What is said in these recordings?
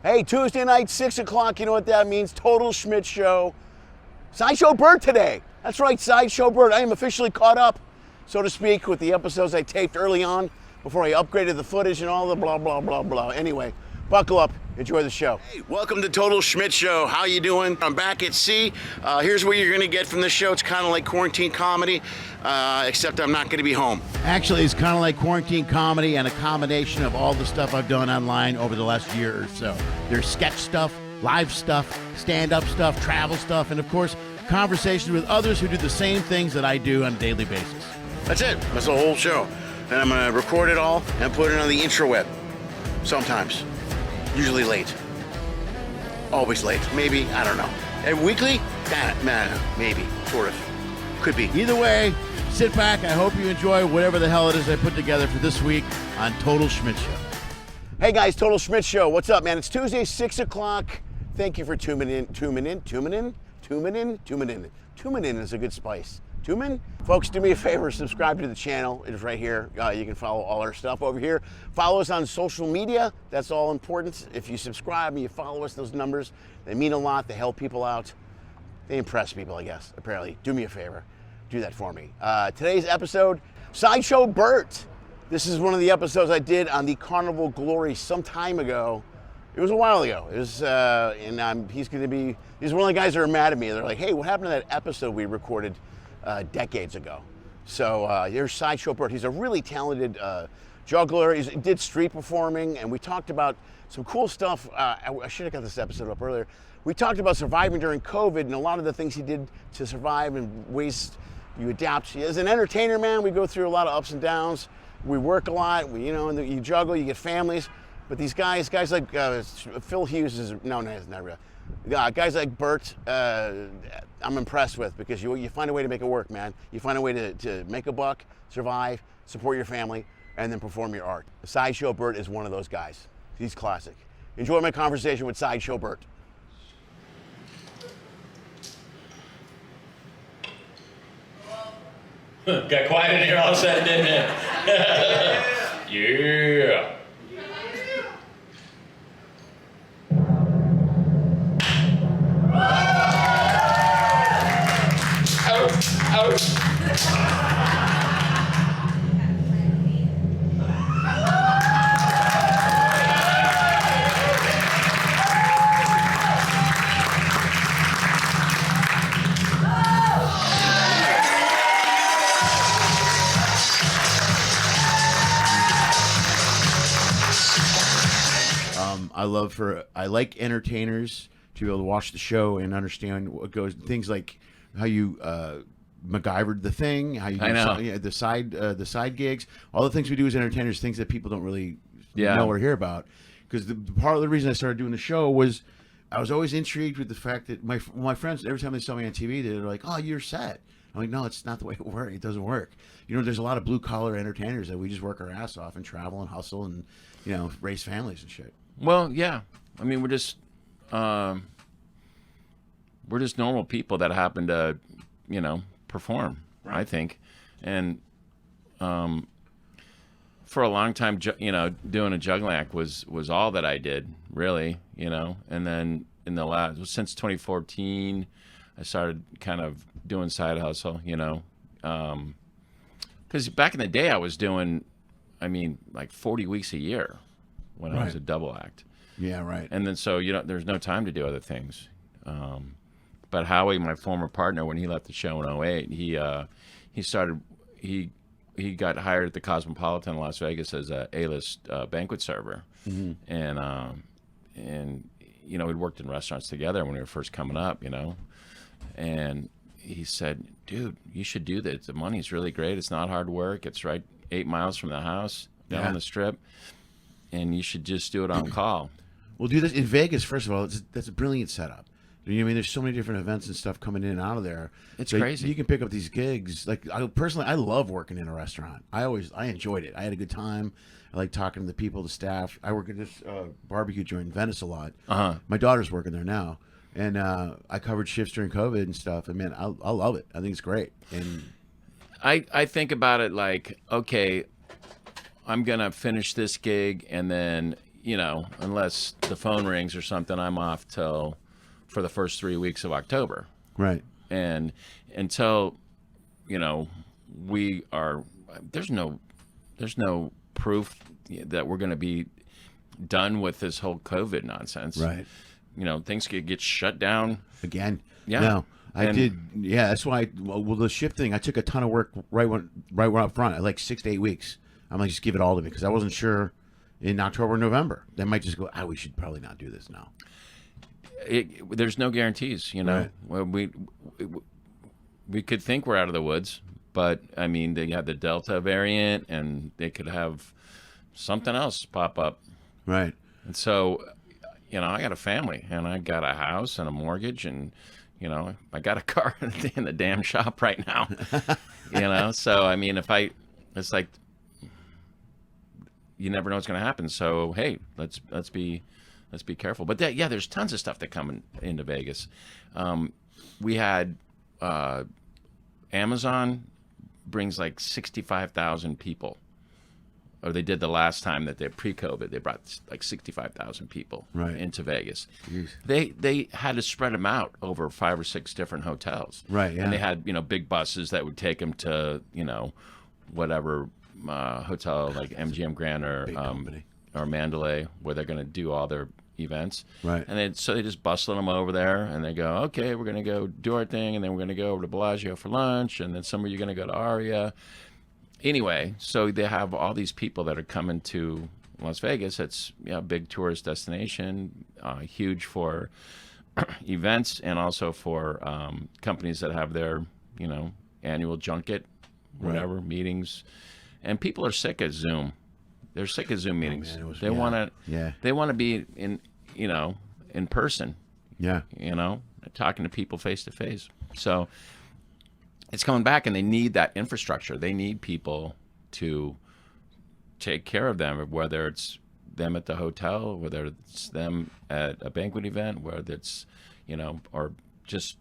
Hey, Tuesday night, 6 o'clock, you know what that means? Total Schmidt Show. Sideshow Bert today. That's right, Sideshow Bert. I am officially caught up, so to speak, with the episodes I taped early on before I upgraded the footage and all the blah, blah, blah, blah. Anyway, buckle up. Enjoy the show. Hey, welcome to Total Schmidt Show. How you doing? I'm back at sea. Here's what you're going to get from this show. It's kind of like quarantine comedy, except I'm not going to be home. Actually, it's kind of like quarantine comedy and a combination of all the stuff I've done online over the last year or so. There's sketch stuff, live stuff, stand-up stuff, travel stuff, and of course, conversations with others who do the same things that I do on a daily basis. That's it. That's the whole show. And I'm going to record it all and put it on the intraweb. Sometimes. Usually late. Always late. Maybe. I don't know. And weekly? Maybe. Sort of. Could be. Either way, sit back. I hope you enjoy whatever the hell it is I put together for this week on Total Schmidt Show. Hey guys, Total Schmidt Show. What's up, man? It's Tuesday, 6 o'clock. Thank you for tuning in. Tuning in is a good spice. Tuning? Folks, do me a favor, subscribe to the channel. It is right here. You can follow all our stuff over here. Follow us on social media. That's all important. If you subscribe and you follow us, those numbers, they mean a lot. They help people out. They impress people, I guess, apparently. Do me a favor. Do that for me. Today's episode, Sideshow Bert. This is one of the episodes I did on the Carnival Glory some time ago. It was a while ago. It was, he's one of the guys that are mad at me. They're like, hey, what happened to that episode we recorded decades ago? So here's Sideshow Bert. He's a really talented juggler. He did street performing, and we talked about some cool stuff. I should have got this episode up earlier. We talked about surviving during COVID and a lot of the things he did to survive and ways you adapt. As an entertainer, man, we go through a lot of ups and downs. We work a lot. You juggle. You get families. But these guys like Phil Hughes is not real. Guys like Bert, I'm impressed with because you find a way to make it work, man. You find a way to make a buck, survive, support your family, and then perform your art. Sideshow Bert is one of those guys. He's classic. Enjoy my conversation with Sideshow Bert. Got quiet in here all of a sudden, didn't it? Yeah. I like entertainers to be able to watch the show and understand what goes. Things like how you MacGyvered the thing, how you do the side gigs, all the things we do as entertainers, things that people don't really know or hear about. Because part of the reason I started doing the show was I was always intrigued with the fact that my friends, every time they saw me on TV, they're like, "Oh, you're set." I'm like, "No, it's not the way it works. It doesn't work." There's a lot of blue collar entertainers that we just work our ass off and travel and hustle and raise families and shit. Well, yeah. I mean, we're just normal people that happen to, perform. Right. I think, and for a long time, doing a juggling act was all that I did, really. And then since 2014, I started kind of doing side hustle. Because back in the day, I was doing, like 40 weeks a year when I was a double act. Yeah, right. And then so there's no time to do other things. But Howie, my former partner, when he left the show in 2008, he got hired at the Cosmopolitan in Las Vegas as a A-list banquet server. Mm-hmm. And we'd worked in restaurants together when we were first coming up, and he said, "Dude, you should do this. The money's really great. It's not hard work. It's right 8 miles from the house down on the strip, and you should just do it on call." We'll do this in Vegas. First of all, that's a brilliant setup. There's so many different events and stuff coming in and out of there. It's crazy. You can pick up these gigs. Like I love working in a restaurant. I enjoyed it. I had a good time. I like talking to the people, the staff. I work at this barbecue joint in Venice a lot. My daughter's working there now, and I covered shifts during COVID and stuff. And man, I love it. I think it's great. And I think about it like, okay, I'm gonna finish this gig, and then you know, unless the phone rings or something, I'm off for the first 3 weeks of October. Right. And until, you know, there's no proof that we're going to be done with this whole COVID nonsense. Right. You know, things could get shut down Again. Yeah. No, I did. Yeah, that's why. Well, the shift thing, I took a ton of work right when up front, like 6 to 8 weeks. I'm like, just give it all to me because I wasn't sure in October, November. They might just go, we should probably not do this now. There's no guarantees, you know. Right. We could think we're out of the woods, but I mean, they have the Delta variant, and they could have something else pop up. Right. And so, you know, I got a family, and I got a house and a mortgage, and you know, I got a car in the damn shop right now. You know, so I mean, it's like you never know what's going to happen. So hey, let's be careful. But there's tons of stuff that come into Vegas. We had Amazon brings like 65,000 people. Or they did the last time that they pre-COVID, they brought like 65,000 people into Vegas. Jeez. They had to spread them out over 5 or 6 different hotels. Right. Yeah. And they had, you know, big buses that would take them to, you know, whatever hotel like MGM Grand or Mandalay, where they're going to do all their events. Right. And so they just bustled them over there, and they go, okay, we're going to go do our thing, and then we're going to go over to Bellagio for lunch, and then some of you are going to go to Aria. Anyway, so they have all these people that are coming to Las Vegas. It's a big tourist destination, huge for events and also for companies that have their, you know, annual junket, whatever, meetings. And people are sick of Zoom. They're sick of Zoom meetings. They want to be in, you know, in person. Yeah. You know, talking to people face to face. So it's coming back, and they need that infrastructure. They need people to take care of them, whether it's them at the hotel, whether it's them at a banquet event, whether it's, you know, or just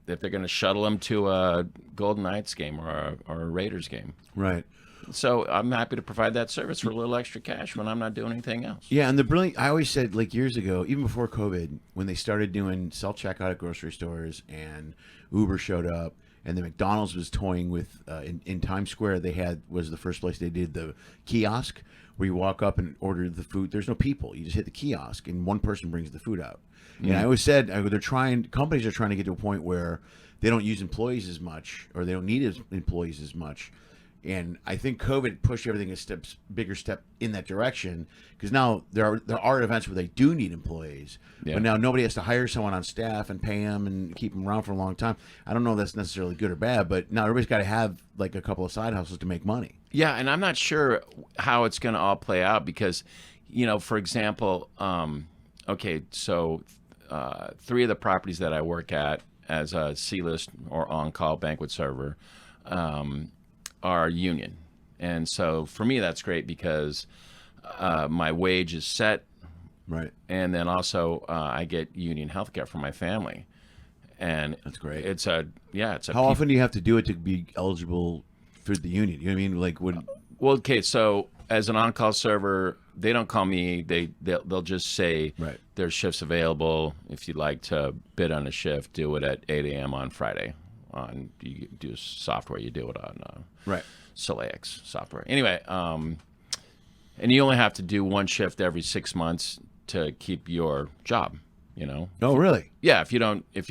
if they're going to shuttle them to a Golden Knights game or a Raiders game. Right. So I'm happy to provide that service for a little extra cash when I'm not doing anything else. Yeah, and I always said, like years ago, even before COVID, when they started doing self-checkout at grocery stores and Uber showed up, and the McDonald's was toying with in Times Square. Was the first place they did the kiosk where you walk up and order the food. There's no people. You just hit the kiosk and one person brings the food out. Mm-hmm. And I always said companies are trying to get to a point where they don't use employees as much, or they don't need employees as much. And I think COVID pushed everything a bigger step in that direction, because now there are events where they do need employees, but now nobody has to hire someone on staff and pay them and keep them around for a long time. I don't know if that's necessarily good or bad, but now everybody's got to have like a couple of side hustles to make money. Yeah, and I'm not sure how it's going to all play out because, you know, for example, okay, so 3 of the properties that I work at as a C-list or on-call banquet server are union. And so for me, that's great because my wage is set. Right. And then also I get union health care for my family. And that's great. How often do you have to do it to be eligible for the union? You know what I mean? Like Well, okay, so as an on-call server, they don't call me. They'll just say there's shifts available. If you'd like to bid on a shift, do it at 8 a.m. on Friday. You do software, you do it on Solex software. Anyway, and you only have to do one shift every 6 months to keep your job. You know. Oh, really? Yeah. If you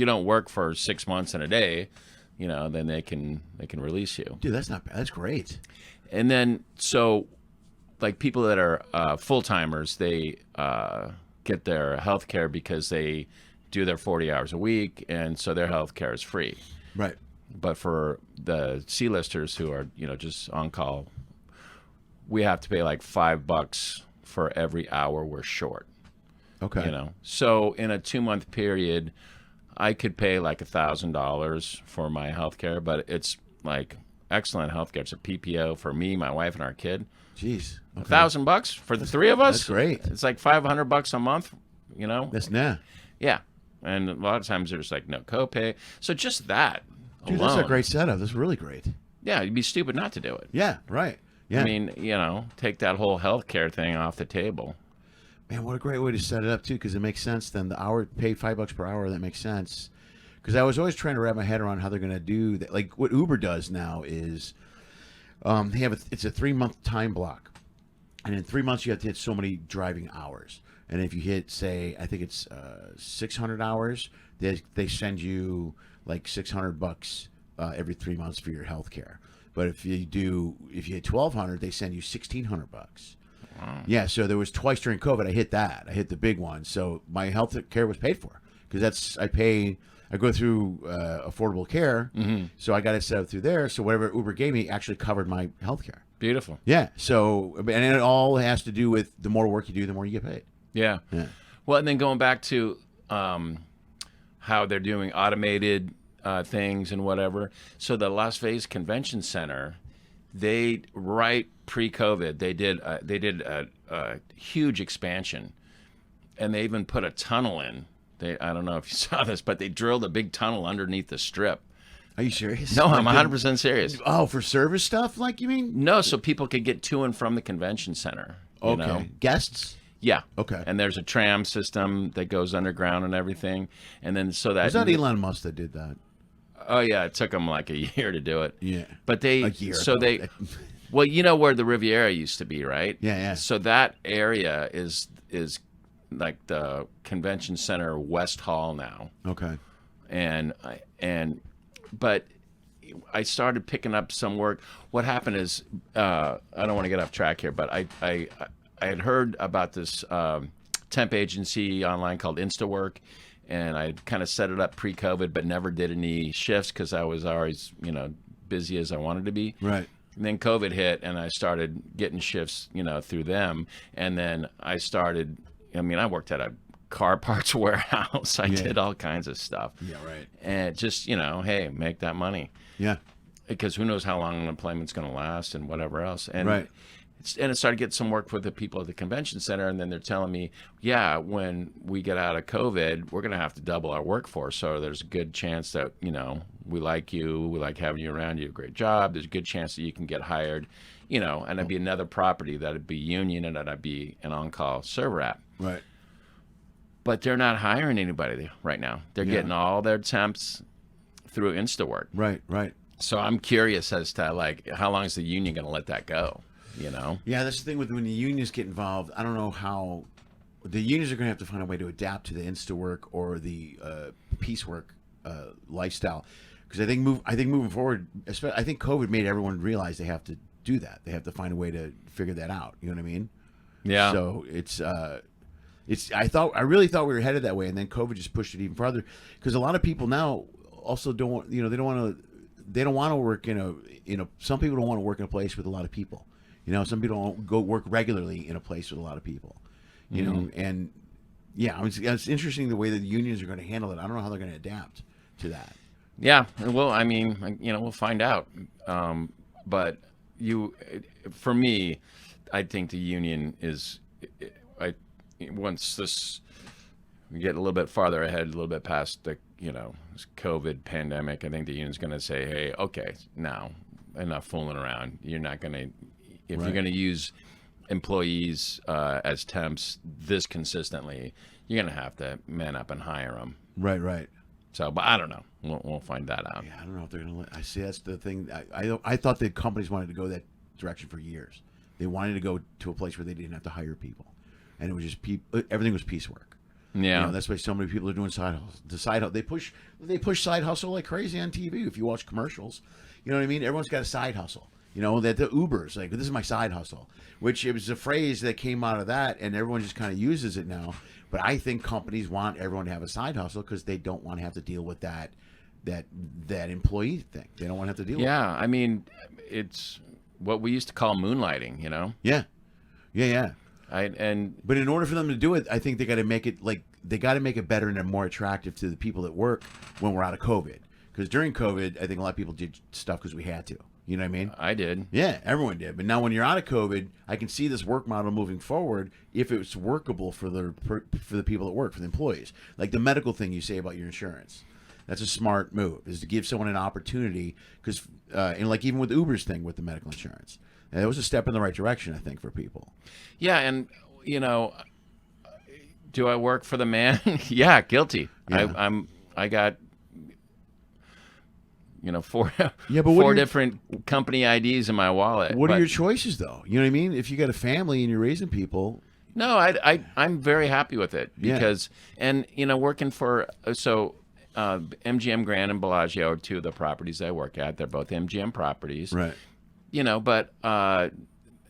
don't work for 6 months and a day, you know, then they can release you. Dude, that's not bad. That's great. And then so, like people that are full timers, they get their health care because they do their 40 hours a week, and so their health care is free. Right. But for the C-listers who are, you know, just on call, we have to pay like $5 for every hour we're short. Okay. You know, so in a 2-month period, I could pay like $1,000 for my health care, but it's like excellent health care. It's a PPO for me, my wife, and our kid. Jeez. Okay. $1,000 for the 3 of us. That's great. It's like $500 a month. You know. Yeah. And a lot of times there's like no copay. So just that Dude, alone, that's a great setup. That's really great. Yeah, you'd be stupid not to do it. Yeah, right. Yeah. I mean, you know, take that whole healthcare thing off the table. Man, what a great way to set it up too, because it makes sense. Then the hour, pay $5 per hour. That makes sense. Because I was always trying to wrap my head around how they're going to do that. Like what Uber does now is, they have it's a 3-month time block, and in 3 months you have to hit so many driving hours. And if you hit, say, I think it's 600 hours, they send you like $600 every 3 months for your health care. But if you hit 1,200, they send you $1,600. Wow. Yeah, so there was twice during COVID. I hit that. I hit the big one. So my health care was paid for because I go through affordable care. Mm-hmm. So I got it set up through there. So whatever Uber gave me actually covered my health care. Beautiful. Yeah. So, and it all has to do with the more work you do, the more you get paid. Yeah. Yeah. Well, and then going back to how they're doing automated things and whatever. So the Las Vegas Convention Center, right pre-COVID, they did a huge expansion, and they even put a tunnel in. I don't know if you saw this, but they drilled a big tunnel underneath the strip. Are you serious? No, I'm 100% serious. Oh, for service stuff, like you mean? No, so people could get to and from the convention center. You know? Guests? Yeah. Okay. And there's a tram system that goes underground and everything. And then so that... Was that Elon Musk that did that? Oh, yeah. It took them like a year to do it. Yeah. But they... A year so ago. they... Well, you know where the Riviera used to be, right? Yeah, yeah. So that area is like the convention center West Hall now. Okay. But I started picking up some work. What happened is, I don't want to get off track here, but I had heard about this temp agency online called InstaWork, and I kind of set it up pre-COVID, but never did any shifts because I was always, busy as I wanted to be. Right. And then COVID hit, and I started getting shifts, through them. And then I started, I worked at a car parts warehouse. I did all kinds of stuff. Yeah, right. And just, hey, make that money. Yeah. Because who knows how long unemployment's going to last and whatever else. And right. And it started getting some work with the people at the convention center, and then they're telling me, yeah, when we get out of COVID, we're going to have to double our workforce. So there's a good chance that, we like you, we like having you around, you do a great job. There's a good chance that you can get hired, and it'd be another property that'd be union, and that'd be an on-call server app. Right. But they're not hiring anybody right now. They're getting all their temps through InstaWork. Right, right. So I'm curious as to how long is the union going to let that go? Yeah, that's the thing with when the unions get involved. I don't know how the unions are going to have to find a way to adapt to the InstaWork or the piecework lifestyle. Because I think moving forward, I think COVID made everyone realize they have to do that. They have to find a way to figure that out. You know what I mean? Yeah. So it's. I really thought we were headed that way, and then COVID just pushed it even farther. Because a lot of people now also don't want. They don't want to work in a. Some people don't want to work in a place with a lot of people. Some people don't go work regularly in a place with a lot of people. And yeah, it's interesting the way that the unions are going to handle it. I don't know how they're going to adapt to that. Yeah, well, we'll find out. But for me, I think the union is. Once we get a little bit farther ahead, a little bit past the this COVID pandemic, I think the union's going to say, hey, okay, now enough fooling around. You're not going to. If you're going to use employees as temps this consistently, you're going to have to man up and hire them. Right, right. So, but I don't know. We'll find that out. Yeah, I don't know if they're going to. I see. That's the thing. I thought the companies wanted to go that direction for years. They wanted to go to a place where they didn't have to hire people, and it was just everything was piecework. Yeah, that's why so many people are doing side hustle. The side hustle. They push side hustle like crazy on TV. If you watch commercials, you know what I mean. Everyone's got a side hustle. That the Ubers, like, this is my side hustle, which it was a phrase that came out of that, and everyone just kind of uses it now. But I think companies want everyone to have a side hustle because they don't want to have to deal with that employee thing. They don't want to have to deal with it. Yeah, it's what we used to call moonlighting, Yeah. Yeah. But in order for them to do it, I think they got to make it better and more attractive to the people that work when we're out of COVID. Because during COVID, I think a lot of people did stuff because we had to. You know what I mean? I did. Yeah, everyone did. But now when you're out of COVID, I can see this work model moving forward if it's workable for the people that work, for the employees. Like the medical thing you say about your insurance. That's a smart move, is to give someone an opportunity. Because, and like even with Uber's thing with the medical insurance, that was a step in the right direction, I think, for people. Yeah, and, Do I work for the man? Yeah, guilty. Yeah. I got, four Yeah, but four different company IDs in my wallet. What are your choices, though? You know what I mean? If you got a family and you're raising people. No, I'm very happy with it because, and working for MGM Grand and Bellagio are two of the properties I work at. They're both MGM properties, Right? But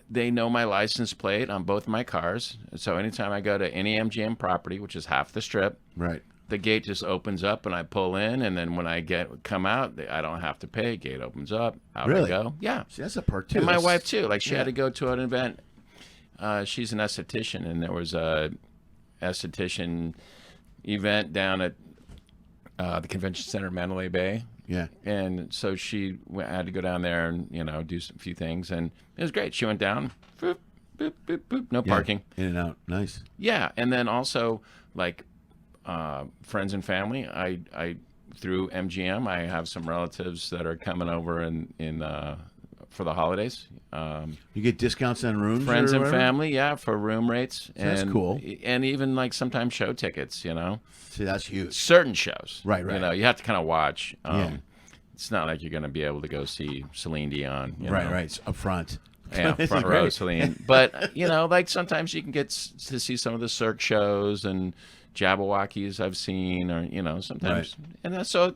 they know my license plate on both my cars. So anytime I go to any MGM property, which is half the strip, Right. the gate just opens up and I pull in, and then when I come out, I don't have to pay. Gate opens up, out I go. Yeah, see, that's a part too. And my wife too. Like she had to go to an event. She's an esthetician, and there was a esthetician event down at the convention center in Mandalay Bay. Yeah. And so she had to go down there and do a few things, and it was great. She went down, boop, boop, boop, boop, no parking, in and out, nice. Yeah, and then also like friends and family. I through MGM, I have some relatives that are coming over in for the holidays. You get discounts on rooms. Friends and family, yeah, for room rates. So that's cool. And even like sometimes show tickets, See, that's huge. Certain shows. Right. You have to kind of watch. Yeah. It's not like you're going to be able to go see Celine Dion. Right. It's up front. Yeah, front row Celine. But, like sometimes you can get to see some of the Cirque shows and Jabberwockies I've seen, or, sometimes. Right. And so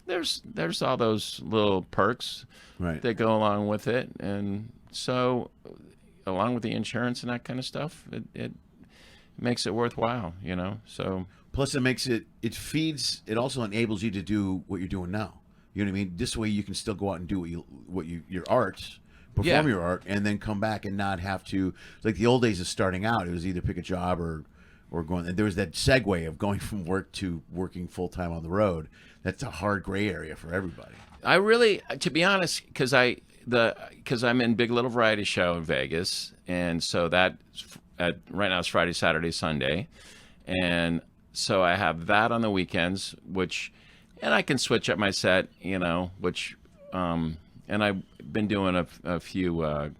there's all those little perks that go along with it. And so along with the insurance and that kind of stuff, it makes it worthwhile, so. Plus it also enables you to do what you're doing now. You know what I mean? This way you can still go out and do your art, perform your art, and then come back and not have to, like the old days of starting out, it was either pick a job or going, and there was that segue of going from work to working full-time on the road. That's a hard gray area for everybody. I really, to be honest, because I'm in Big Little Variety Show in Vegas, and so that right now it's Friday, Saturday, Sunday, and so I have that on the weekends, and I can switch up my set, which, and I've been doing a few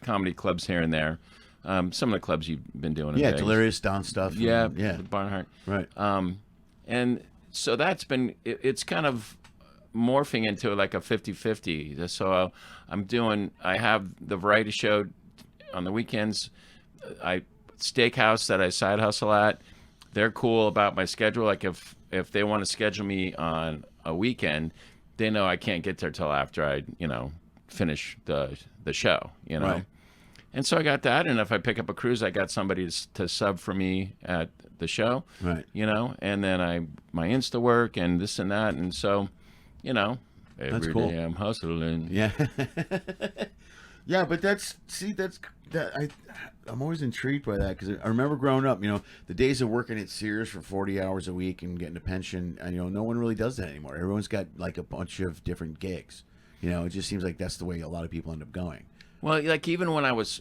comedy clubs here and there. Some of the clubs you've been doing. Yeah, Delirious, Don stuff. Yeah, with Barnhart. Right. And so that's been, it's kind of morphing into like a 50-50. So I have the variety show on the weekends. Steakhouse that I side hustle at, they're cool about my schedule. Like if they want to schedule me on a weekend, they know I can't get there till after I, finish the show, Right. And so I got that. And if I pick up a cruise, I got somebody to sub for me at the show, right. And then my Insta work and this and that. And so, every cool. day I'm hustling. Yeah. Yeah, but I'm always intrigued by that because I remember growing up, the days of working at Sears for 40 hours a week and getting a pension, and no one really does that anymore. Everyone's got like a bunch of different gigs. It just seems like that's the way a lot of people end up going. Well, like even when I was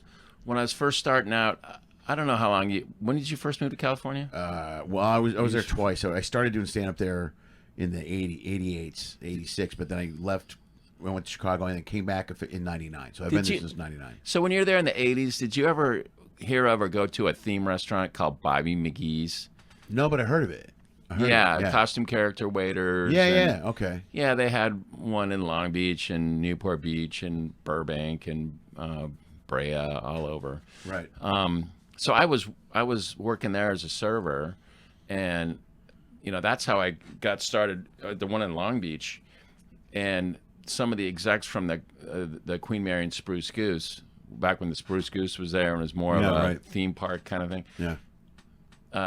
first starting out, I don't know how long when did you first move to California? Well, I was there twice. So I started doing stand up there in the 88, 86, but then I left. I went to Chicago and then came back in 99. So I've been there since 99. So when you were there in the 80s, did you ever hear of or go to a theme restaurant called Bobby McGee's? No, but I heard of it. Costume character waiters. Yeah, okay. Yeah, they had one in Long Beach and Newport Beach and Burbank and Brea, all over. Right. So I was working there as a server, and that's how I got started. The one in Long Beach, and some of the execs from the Queen Mary and Spruce Goose, back when the Spruce Goose was there and it was more of a theme park kind of thing. Yeah.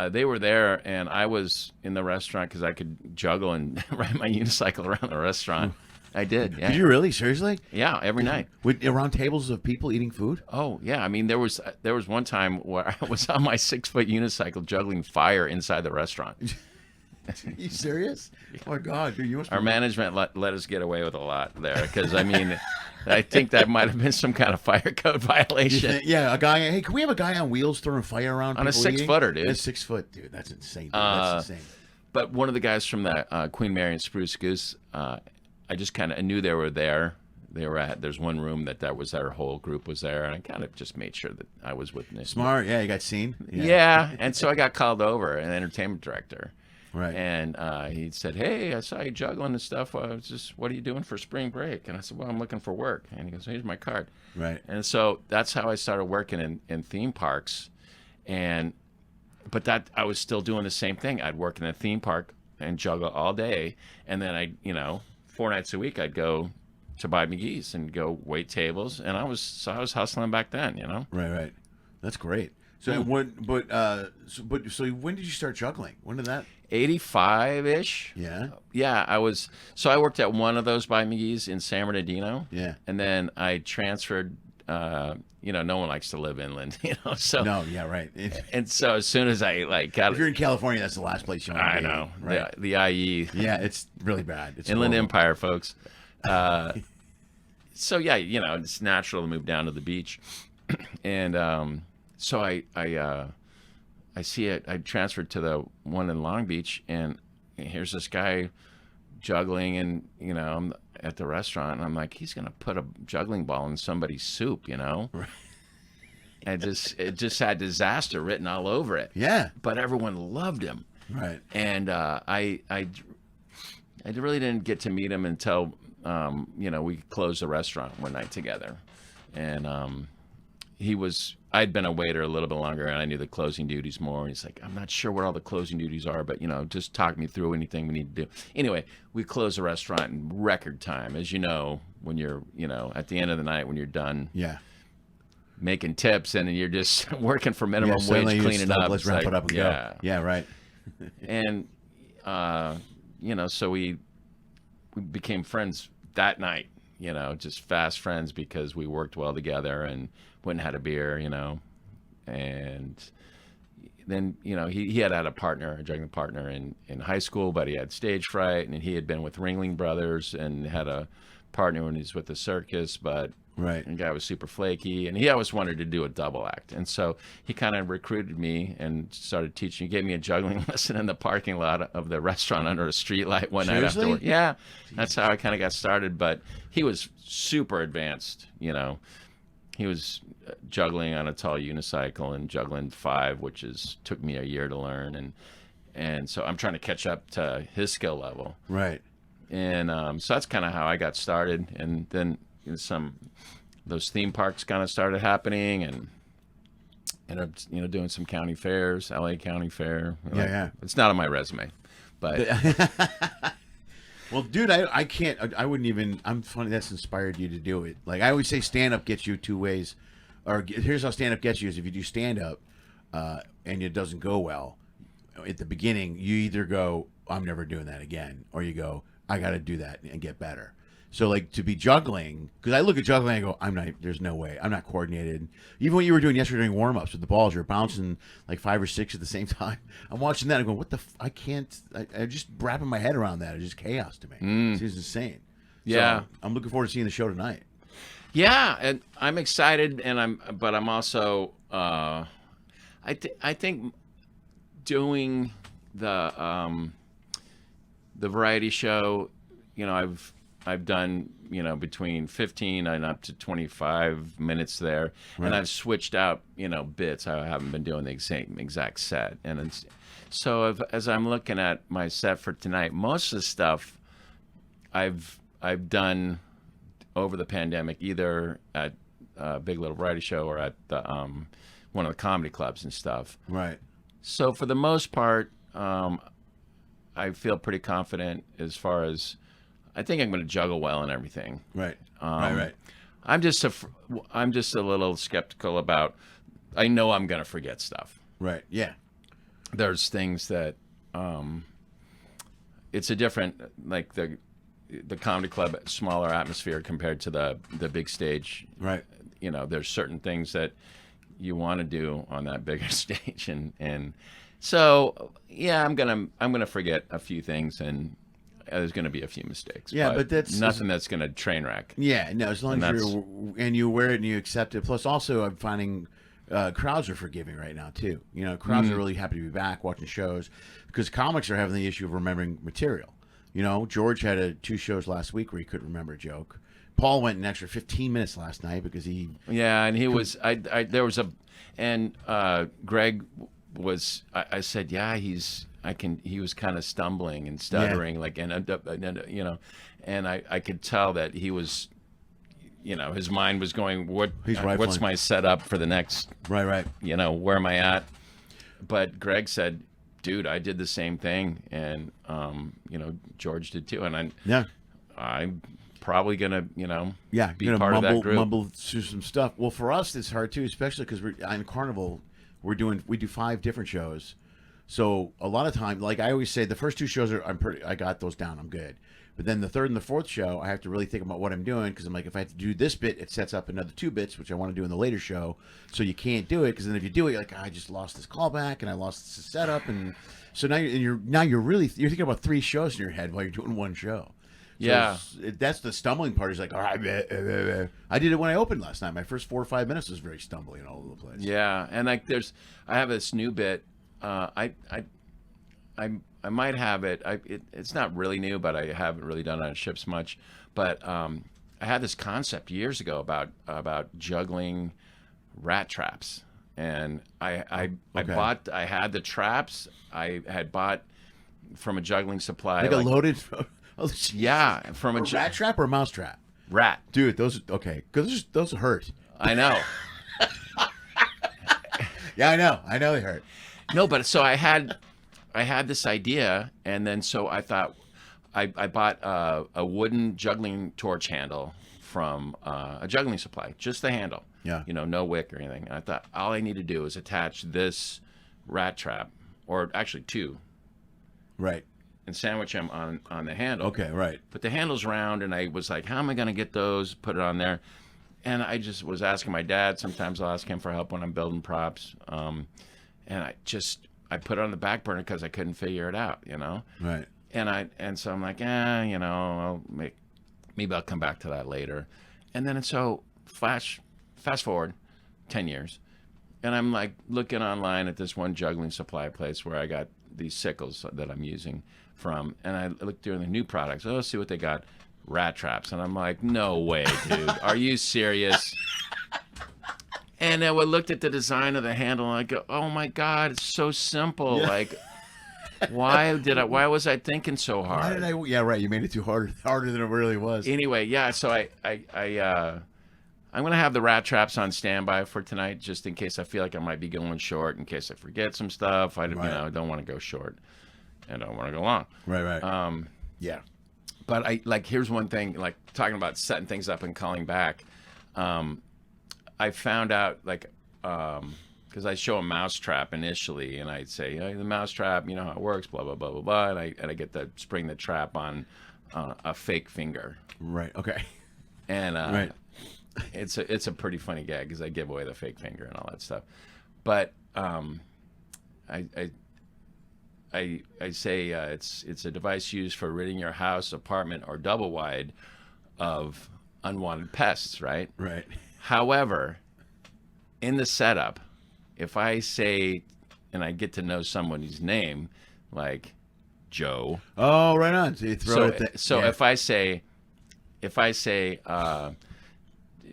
They were there, and I was in the restaurant because I could juggle and ride my unicycle around the restaurant. I did. Yeah. Did you really? Seriously? Yeah, every night. Around tables of people eating food? Oh yeah. I mean, there was one time where I was on my 6-foot unicycle juggling fire inside the restaurant. Are you serious? Oh my God, dude, you must be... Our management let us get away with a lot there because I think that might have been some kind of fire code violation. Yeah, a guy. Hey, can we have a guy on wheels throwing fire around on a 6-footer, dude? A 6 foot, dude. That's insane. Dude. That's insane. But one of the guys from the Queen Mary and Spruce Goose, I just kind of knew they were there. they were at. There's one room that was our whole group was there, and I kind of just made sure that I was witness. Smart, yeah. You got seen. Yeah, and so I got called over, an entertainment director. Right. And he said, "Hey, I saw you juggling and stuff. What are you doing for spring break?" And I said, "Well, I'm looking for work." And he goes, "Here's my card." Right. And so that's how I started working in theme parks, but that I was still doing the same thing. I'd work in a theme park and juggle all day, and then 4 nights a week I'd go to buy McGee's and go wait tables, and I was hustling back then, Right. That's great. So so when did you start juggling? When did that? 85-ish. Yeah. Yeah, I worked at one of those by McGee's in San Bernardino. Yeah. And then I transferred. No one likes to live inland, So No, yeah, right. and so as soon as I got, if you're in California, that's the last place you want to be. I know, right? the IE. Yeah, it's really bad. It's Inland horrible. Empire, folks. So yeah, it's natural to move down to the beach, and so I see it. I transferred to the one in Long Beach, and here's this guy juggling, and I'm at the restaurant, and I'm like, he's gonna put a juggling ball in somebody's soup, Right. And it just had disaster written all over it. Yeah. But everyone loved him. Right. And I really didn't get to meet him until we closed the restaurant one night together, and I'd been a waiter a little bit longer, and I knew the closing duties more. And he's like, "I'm not sure what all the closing duties are, but just talk me through anything we need to do." Anyway, we closed the restaurant in record time, as you know, when you're at the end of the night when you're done. Yeah. Making tips, and you're just working for minimum wage, cleaning up. Let's wrap it up and go. Yeah, right. And so we became friends that night. Just fast friends because we worked well together and went and had a beer. And then he had a juggling partner in high school, but he had stage fright, and he had been with Ringling Brothers and had a partner when he was with the circus, but. Right. And the guy was super flaky, and he always wanted to do a double act. And so he kind of recruited me and started teaching. He gave me a juggling lesson in the parking lot of the restaurant under a street light one night after work. Yeah, that's how I kind of got started. But he was super advanced, He was juggling on a tall unicycle and juggling 5, which took me a year to learn. And so I'm trying to catch up to his skill level. Right. And so that's kind of how I got started. And then those theme parks kind of started happening, and ended up doing some county fairs, LA County Fair. Yeah. It's not on my resume, but well, dude, I can't. I wouldn't even. I'm funny. That's inspired you to do it. Like I always say, stand up gets you 2 ways. Or here's how stand up gets you: is if you do stand up and it doesn't go well at the beginning, you either go, "I'm never doing that again," or you go, "I got to do that and get better." So like to be juggling, because I look at juggling and I go, I'm not. There's no way. I'm not coordinated. Even what you were doing yesterday during warm-ups with the balls, you're bouncing like 5 or 6 at the same time. I'm watching that and going, what the? I can't. I just wrapping my head around that. It's just chaos to me. It seems insane. Yeah. So I'm looking forward to seeing the show tonight. Yeah, and I'm excited, but I'm also, I think doing the variety show, I've done, between 15 and up to 25 minutes there. Right. And I've switched out, bits. I haven't been doing the exact set. And as I'm looking at my set for tonight, most of the stuff I've done over the pandemic, either at Big Little Variety Show or at the one of the comedy clubs and stuff. Right. So for the most part, I feel pretty confident as far as I think I'm going to juggle well and everything. Right. Right. I'm just a little skeptical about. I know I'm going to forget stuff. Right. Yeah. There's things that it's a different, like the comedy club, smaller atmosphere compared to the big stage. Right. There's certain things that you want to do on that bigger stage, and so yeah, I'm gonna forget a few things, and there's gonna be a few mistakes. Yeah, but that's nothing that's gonna train wreck. Yeah, no, as long as you wear it and you accept it. Plus, also, I'm finding crowds are forgiving right now too. Crowds are really happy to be back watching shows because comics are having the issue of remembering material. George had 2 shows last week where he couldn't remember a joke. Paul went an extra 15 minutes last night because he. Yeah, and he was. There was a, and Greg was. I said, yeah, he's. I can. He was kind of stumbling and stuttering, like, and you know, and I could tell that he was. You know, his mind was going. What's my setup for the next? Right. You know, where am I at? But Greg said, dude, I did the same thing, and you know, George did too, and I'm probably gonna, you know, be part of that group. Mumble through some stuff. Well, for us, it's hard too, especially because we're on Carnival. We do 5 different shows, so a lot of time, like I always say, the first 2 shows I got those down, I'm good. But then the 3rd and the 4th show, I have to really think about what I'm doing because I'm like, if I have to do this bit, it sets up another 2 bits, which I want to do in the later show. So you can't do it because then if you do it, you're like, I just lost this callback and I lost this setup, and so now you're thinking about 3 shows in your head while you're doing 1 show. So yeah, that's the stumbling part. Is like, all right, I did it when I opened last night. My first 4 or 5 minutes was very stumbling all over the place. Yeah, and like I have this new bit. I might have it. It's not really new, but I haven't really done it on ships much. But I had this concept years ago about juggling rat traps, and I had the traps. I had bought from a juggling supply. Like a loaded. Yeah, from a rat trap or a mouse trap. Rat, dude. Those okay? Because those hurt. I know. Yeah, I know they hurt. No, but so I had this idea, and then so I thought I bought a wooden juggling torch handle from a juggling supply, just the handle. Yeah. You know, no wick or anything. And I thought all I need to do is attach this rat trap, or actually 2. Right. And sandwich them on the handle. Okay, right. But the handle's round, and I was like, how am I going to get those, put it on there? And I just was asking my dad. Sometimes I'll ask him for help when I'm building props. And I put it on the back burner because I couldn't figure it out, you know? Right. And so I'm like, you know, maybe I'll come back to that later. And then so fast forward 10 years, and I'm like looking online at this one juggling supply place where I got these sickles that I'm using from, and I looked through the new products. Oh, let's see what they got. Rat traps. And I'm like, no way, dude. Are you serious? And then I looked at the design of the handle, and I go, oh my God, it's so simple. Yeah. Like, why was I thinking so hard? Yeah, right. You made it too harder than it really was. Anyway, yeah. So I'm gonna have the rat traps on standby for tonight, just in case I feel like I might be going short, in case I forget some stuff. I don't want to go short, and I don't want to go long. Right. Yeah. But here's one thing, like talking about setting things up and calling back. I found out, because I show a mouse trap initially, and I'd say, the mouse trap, you know how it works, blah blah blah blah blah, and I get to spring the trap on a fake finger. Right. Okay. And right. It's a pretty funny gag because I give away the fake finger and all that stuff. But I say it's a device used for ridding your house, apartment, or double wide of unwanted pests, right? Right. However, in the setup, if I say, and I get to know someone's name, like Joe. Oh, right on. So you throw it. Yeah. if I say,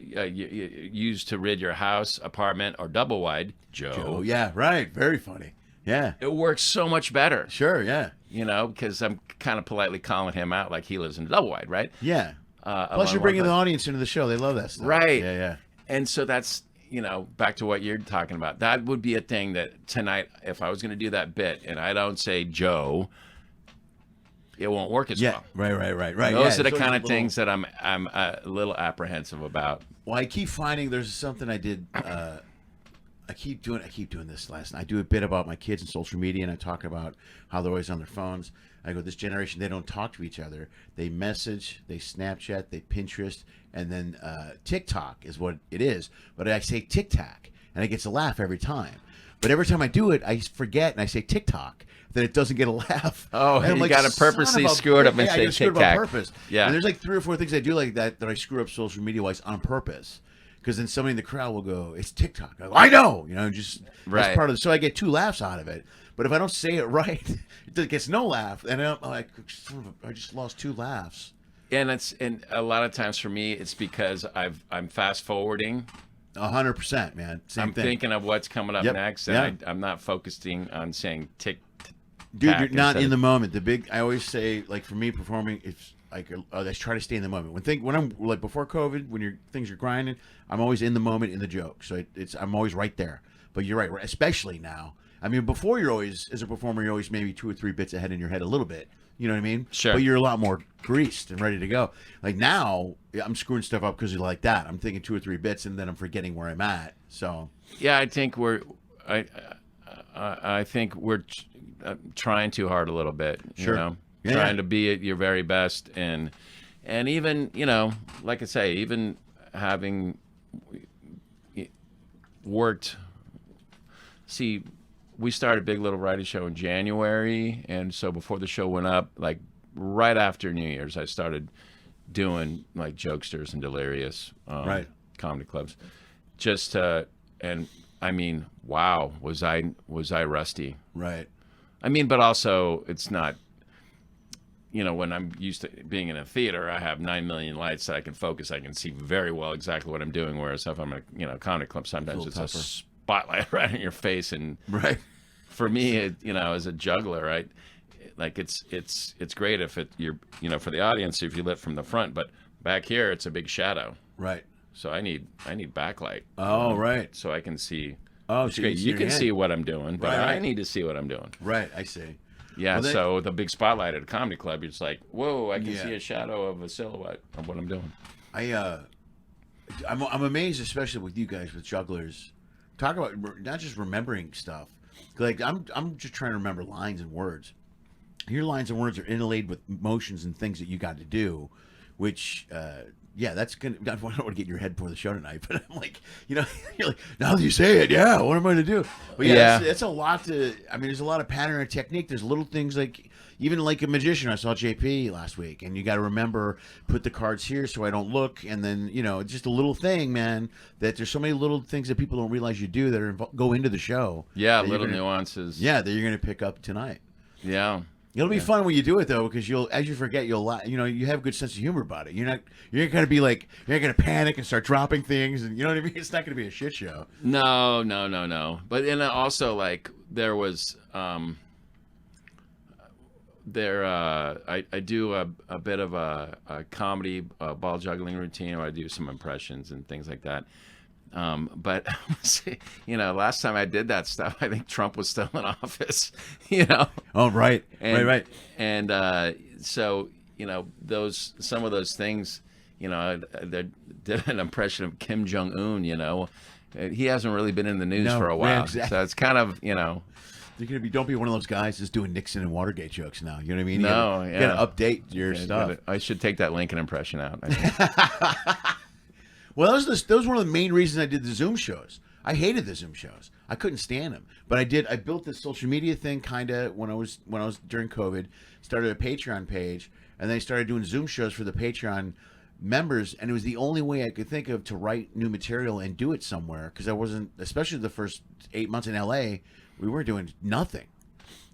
used to rid your house, apartment, or double wide, Joe. Yeah, right. Very funny. Yeah. It works so much better. Sure, yeah. You know, because I'm kind of politely calling him out like he lives in a double wide, right? Yeah. Plus, you're bringing the audience into the show. They love that stuff. Right. Yeah. And so that's, you know, back to what you're talking about. That would be a thing that tonight, if I was going to do that bit and I don't say Joe, it won't work as well. Right. Those are the kind of things that I'm a little apprehensive about. Well, I keep finding there's something I did. I keep doing this last night. I do a bit about my kids and social media, and I talk about how they're always on their phones. I go, this generation, they don't talk to each other. They message, they Snapchat, they Pinterest, and then TikTok is what it is. But I say TikTok, and it gets a laugh every time. But every time I do it, I forget, and I say TikTok. Then it doesn't get a laugh. Oh, and you got to purposely screw it up and say TikTok. On purpose. Yeah. And there's like 3 or 4 things I do like that I screw up social media-wise on purpose. Because then somebody in the crowd will go, it's TikTok. I go, I know. You know, just that's part of it. So I get 2 laughs out of it. But if I don't say it right, it gets no laugh. And I'm like, I just lost 2 laughs. and a lot of times for me, it's because I'm fast forwarding. 100%, man. I'm thinking of what's coming up next, and I'm not focusing on saying tick. Dude, you're not in the moment. I always say, like, for me, performing, it's like I try to stay in the moment. When I'm like before COVID, when things are grinding, I'm always in the moment in the joke. So I'm always right there. But you're right, especially now. I mean, before you're always, as a performer, you're always maybe 2 or 3 bits ahead in your head a little bit. You know what I mean? Sure. But you're a lot more greased and ready to go. Like now, I'm screwing stuff up because you're like that. I'm thinking 2 or 3 bits, and then I'm forgetting where I'm at. So yeah, I think I think we're trying too hard a little bit. Sure. You know? Trying to be at your very best, and even, you know, like I say, even having worked. See, we started Big Little Variety Show in January, and so before the show went up, like right after New Year's, I started doing like Jokesters and Delirious comedy clubs. Just and I mean, wow, was I rusty? Right. I mean, but also it's not. You know, when I'm used to being in a theater, I have 9 million lights that I can focus. I can see very well exactly what I'm doing. Whereas if I'm in a comedy club, sometimes it's a spotlight right in your face. And for me, as a juggler, right, like it's great if you're for the audience if you lit from the front, but back here it's a big shadow. Right. So I need backlight. Oh, right. So I can see. Oh, it's great. You can see what I'm doing, but right. I need to see what I'm doing. Right. I see. Yeah, well, so the big spotlight at a comedy club, you're just like, whoa, I can see a shadow of a silhouette of what I'm doing. I'm amazed, especially with you guys, with jugglers. Talk about not just remembering stuff. Like I'm just trying to remember lines and words. Your lines and words are inlaid with motions and things that you got to do, which that's gonna. I don't want to get in your head before the show tonight, but I'm like, you're like, now that you say it, what am I gonna do? But it's a lot to. I mean, there's a lot of pattern and technique. There's little things like, even like a magician. I saw JP last week, and you got to remember, put the cards here so I don't look, and then just a little thing, man. That there's so many little things that people don't realize you do that go into the show. Yeah, little nuances. Yeah, that you're gonna pick up tonight. Yeah. It'll be fun when you do it though, because as you forget, you have a good sense of humor about it. You're not gonna be like, you're not gonna panic and start dropping things, and you know what I mean. It's not gonna be a shit show. No. But and also like there was I do a bit of a comedy ball juggling routine where I do some impressions and things like that. But last time I did that stuff, I think Trump was still in office. Oh, right, right. And so some of those things, I did an impression of Kim Jong-un. He hasn't really been in the news for a while, so it's kind of You're gonna be. Don't be one of those guys that's doing Nixon and Watergate jokes now. You know what I mean? You gotta update your stuff. I should take that Lincoln impression out. I think. Well, that was one of the main reasons I did the Zoom shows. I hated the Zoom shows. I couldn't stand them. But I built this social media thing kind of when I was during COVID. Started a Patreon page, and then I started doing Zoom shows for the Patreon members, and it was the only way I could think of to write new material and do it somewhere, because I wasn't, especially the first 8 months in LA, we were doing nothing.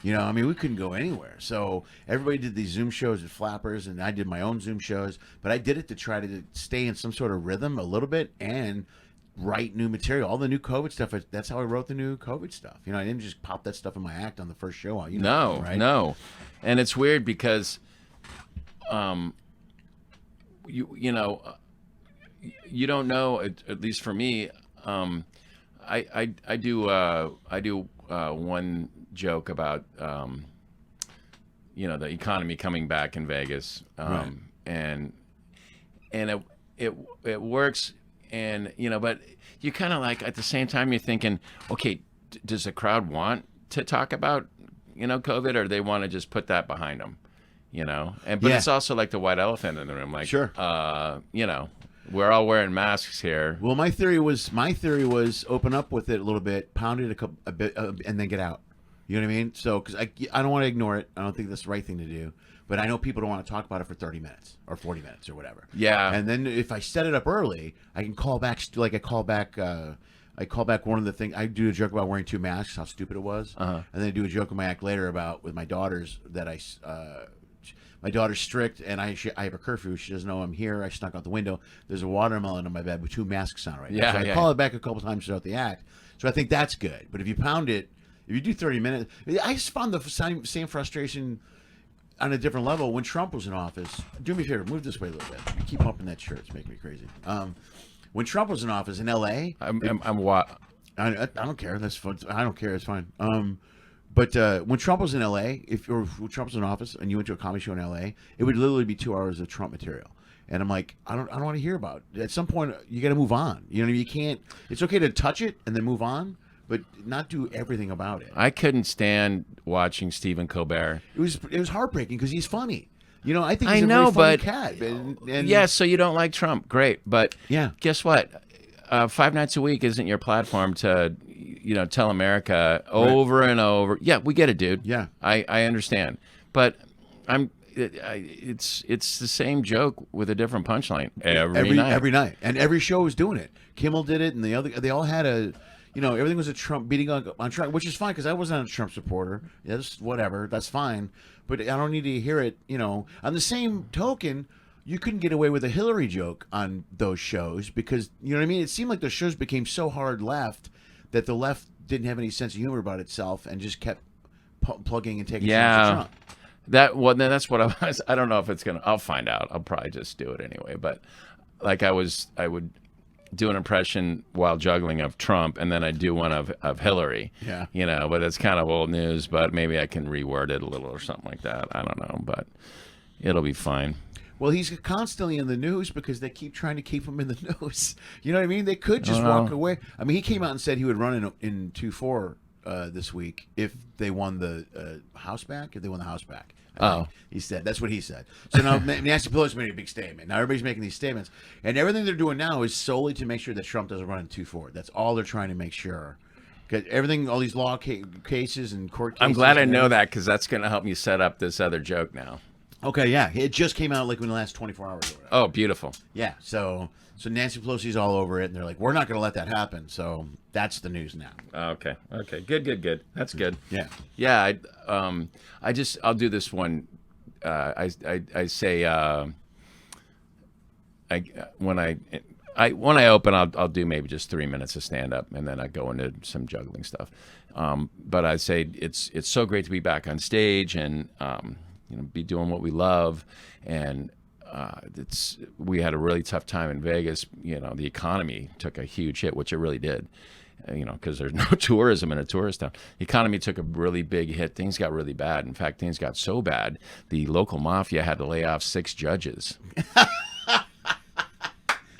I mean, we couldn't go anywhere. So everybody did these Zoom shows with Flappers, and I did my own Zoom shows. But I did it to try to stay in some sort of rhythm a little bit and write new material. All the new COVID stuff, that's how I wrote the new COVID stuff. I didn't just pop that stuff in my act on the first show. No. And it's weird because, you don't know, at least for me, I do one joke about the economy coming back in Vegas, and it works, and but you kind of like, at the same time you're thinking, okay, does the crowd want to talk about COVID, or they want to just put that behind them, but it's also like the white elephant in the room, like sure, we're all wearing masks here. Well, my theory was open up with it a little bit, pound it a bit, and then get out. You know what I mean? So, because I don't want to ignore it. I don't think that's the right thing to do. But I know people don't want to talk about it for 30 minutes or 40 minutes or whatever. Yeah. And then if I set it up early, I can call back. Like I call back one of the things. I do a joke about wearing 2 masks, how stupid it was, and then I do a joke in my act later with my daughters that My daughter's strict, and I have a curfew. She doesn't know I'm here. I snuck out the window. There's a watermelon on my bed with 2 masks on right now. Yeah, So I yeah. call it back a couple times throughout the act. So I think that's good. But if you pound it, if you do 30 minutes, I just found the same frustration on a different level when Trump was in office. Do me a favor, move this way a little bit. You keep bumping that shirt. It's making me crazy. When Trump was in office in L.A., I'm what? I don't care. That's fun. I don't care. It's fine. But when Trump was in L.A., when Trump was in office and you went to a comedy show in L.A., it would literally be 2 hours of Trump material. And I'm like, I don't want to hear about it. At some point, you got to move on. You know, you can't. It's okay to touch it and then move on, but not do everything about it. I couldn't stand watching Stephen Colbert. It was heartbreaking because he's funny. You know, I think he's a very funny cat. And yeah, so you don't like Trump. Great. But yeah, guess what? 5 nights a week isn't your platform to, tell America over and over. Yeah, we get it, dude. Yeah. I understand. But it's the same joke with a different punchline every night. Every night. And every show was doing it. Kimmel did it, and they all had everything was a Trump beating on Trump, which is fine because I wasn't a Trump supporter. Yes, whatever, that's fine. But I don't need to hear it, On the same token, you couldn't get away with a Hillary joke on those shows because, you know what I mean? It seemed like the shows became so hard left that the left didn't have any sense of humor about itself and just kept plugging and taking shots at Trump. Then that's what I don't know if it's gonna. I'll find out. I'll probably just do it anyway. But like I would do an impression while juggling of Trump, and then I do one of Hillary. Yeah. But it's kind of old news. But maybe I can reword it a little or something like that. I don't know, but it'll be fine. Well, he's constantly in the news because they keep trying to keep him in the news. You know what I mean? They could just walk away. I mean, he came out and said he would run in 2-4 this week if they won the House back. If they won the House back. He said that's what he said. So now Nancy Pelosi made a big statement. Now everybody's making these statements, and everything they're doing now is solely to make sure that Trump doesn't run in 2-4. That's all they're trying to make sure. Because everything, all these law cases and court cases. I'm glad I know that because that's going to help me set up this other joke now. Okay, yeah, it just came out like in the last 24 hours. Or whatever. Oh, beautiful. Yeah, so Nancy Pelosi's all over it, and they're like, we're not going to let that happen. So that's the news now. Okay, good. That's good. Yeah, yeah. I'll do this one. I say when I open, I'll do maybe just 3 minutes of stand up, and then I go into some juggling stuff. But I say it's so great to be back on stage and be doing what we love, and we had a really tough time in Vegas. The economy took a huge hit, which it really did. Because there's no tourism in a tourist town. The economy took a really big hit. Things got really bad. In fact, things got so bad, the local mafia had to lay off 6 judges.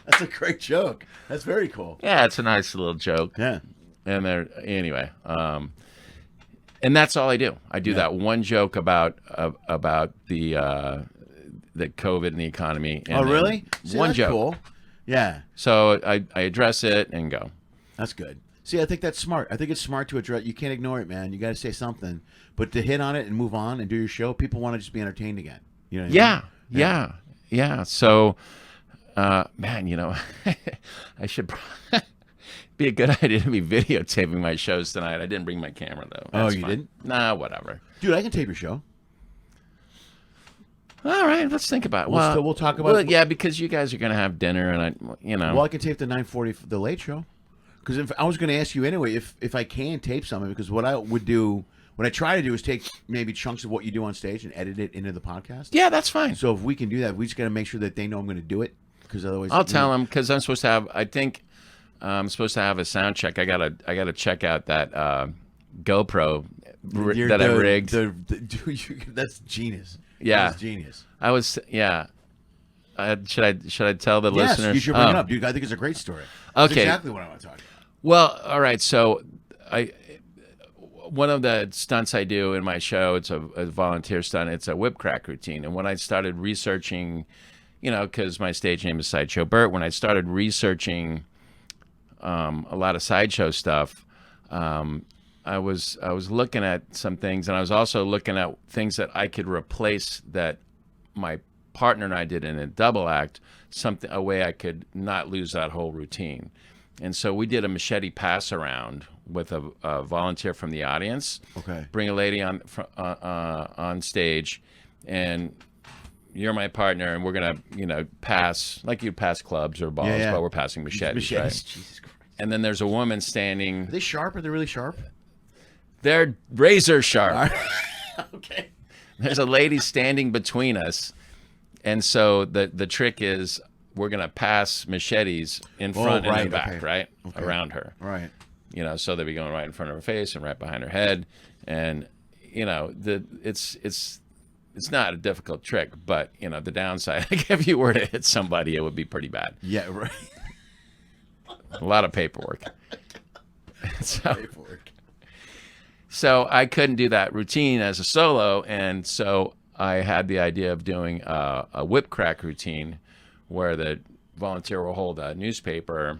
That's a great joke. That's very cool. Yeah, it's a nice little joke. Yeah. And anyway, and that's all I do. I do that one joke about the COVID and the economy. And really? See, one that's joke. Cool. Yeah. So I address it and go. That's good. See, I think that's smart. I think it's smart to address. You can't ignore it, man. You got to say something. But to hit on it and move on and do your show, people want to just be entertained again. You know what I mean? Yeah. So, man, I should be a good idea to be videotaping my shows tonight. I didn't bring my camera, though. That's fine. Didn't? Nah, whatever. Dude, I can tape your show. All right, let's think about it. We'll talk about it. Yeah, because you guys are going to have dinner, and Well, I can tape the 9:40, the late show. Because if I was going to ask you anyway, if I can tape something, because what I would do, what I try to do is take maybe chunks of what you do on stage and edit it into the podcast. Yeah, that's fine. So if we can do that, we just got to make sure that they know I'm going to do it. Because otherwise, I'll tell them because I'm supposed to have. I think I'm supposed to have a sound check. I gotta check out that GoPro that I rigged. That's genius. Yeah, that's genius. I was. Yeah. Should I tell the listeners? Yes, you should bring it up, dude. I think it's a great story. That's exactly what I want to talk about. Well, all right. So one of the stunts I do in my show, it's a volunteer stunt. It's a whip crack routine. And when I started researching, because my stage name is Sideshow Bert, when I started researching a lot of sideshow stuff, I was looking at some things, and I was also looking at things that I could replace that my partner and I did in a double act, a way I could not lose that whole routine. And so we did a machete pass around with a volunteer from the audience. Okay. Bring a lady on stage, and you're my partner, and we're gonna, pass like you pass clubs or balls, but we're passing machetes, right? Jesus Christ. And then there's a woman standing. Are they sharp? Are they really sharp? They're razor sharp. Okay. There's a lady standing between us, and so the trick is we're gonna pass machetes in front and in back, right, around her, right. So they'll be going right in front of her face and right behind her head, and it's not a difficult trick, but the downside, like if you were to hit somebody, it would be pretty bad. Yeah, right. A lot of paperwork. So I couldn't do that routine as a solo, and so I had the idea of doing a whip crack routine where the volunteer will hold a newspaper,